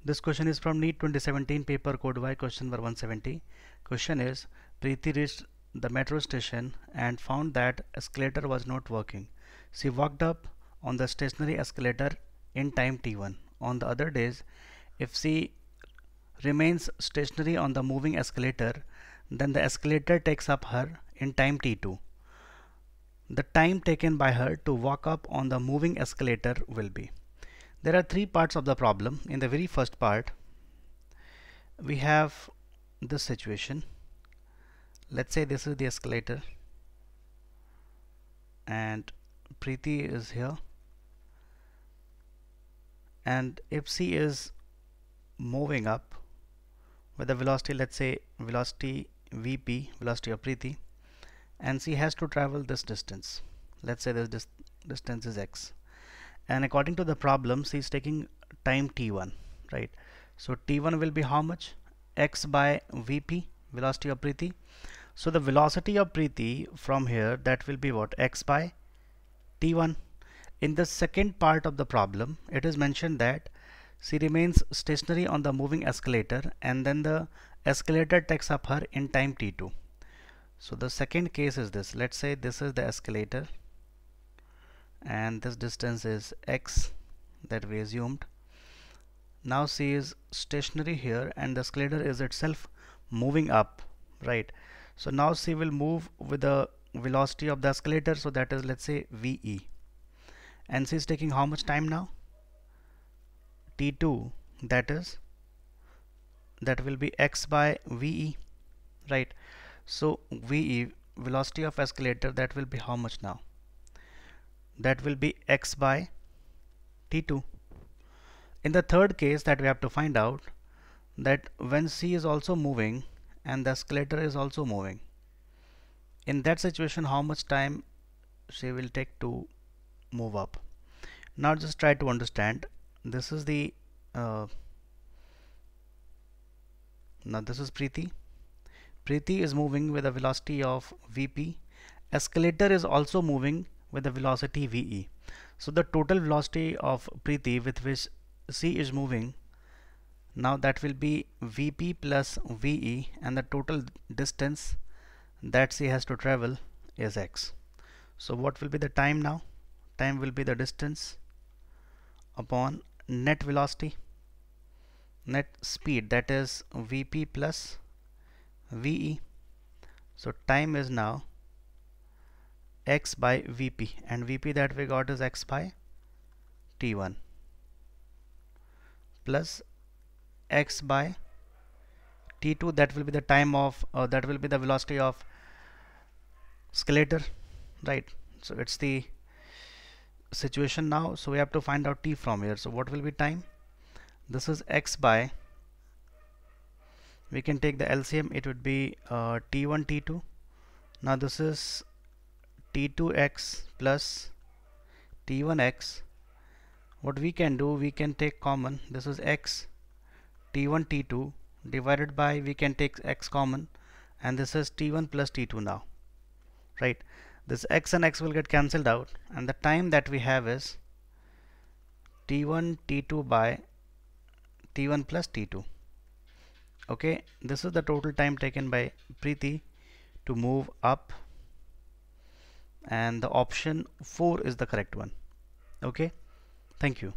This question is from NEET 2017 paper code Y, question number 170. Question is, Preeti reached the metro station and found that escalator was not working. She walked up on the stationary escalator in time t1. On the other days, if she remains stationary on the moving escalator, then the escalator takes up her in time t2. The time taken by her to walk up on the moving escalator will be. There are three parts of the problem. In the very first part, we have this situation. Let's say this is the escalator and Preeti is here, and if she is moving up with the velocity, let's say velocity Vp, velocity of Preeti, and she has to travel this distance. Let's say this distance is x, and according to the problem she is taking time t1, right? So t1 will be how much? X by Vp, velocity of Preeti. So the velocity of Preeti from here, that will be what? X by t1. In the second part of the problem, it is mentioned that she remains stationary on the moving escalator and then the escalator takes up her in time t2. So the second case is this. Let's say this is the escalator and this distance is x that we assumed. Now she is stationary here and the escalator is itself moving up, right? So now she will move with the velocity of the escalator, so that is, let's say, VE, and she is taking how much time now? T2, that will be x by VE, right? So VE, velocity of escalator, that will be how much now? That will be x by T2. In the third case that we have to find out, that when she is also moving and the escalator is also moving, in that situation how much time she will take to move up. Now just try to understand. This is the now this is Preeti. Preeti is moving with a velocity of Vp. Escalator is also moving with the velocity Ve. So the total velocity of Preeti with which she is moving, now that will be Vp plus Ve, and the total distance that she has to travel is x. So what will be the time now? Time will be the distance upon net velocity, net speed, that is Vp plus Ve. So time is now x by Vp, and Vp that we got is x by t1 plus x by t2, that will be the time of that will be the velocity of escalator, right? So it's the situation now. So we have to find out t from here. So what will be time? This is x by, we can take the LCM, it would be t1 t2. Now this is t2x plus t1x. What we can do, we can take common. This is x t1 t2 divided by, we can take x common, and this is t1 plus t2 now, right? This x and x will get cancelled out, and the time that we have is t1 t2 by t1 plus t2. Okay, this is the total time taken by Preeti to move up, and the option 4 is the correct one. Okay, thank you.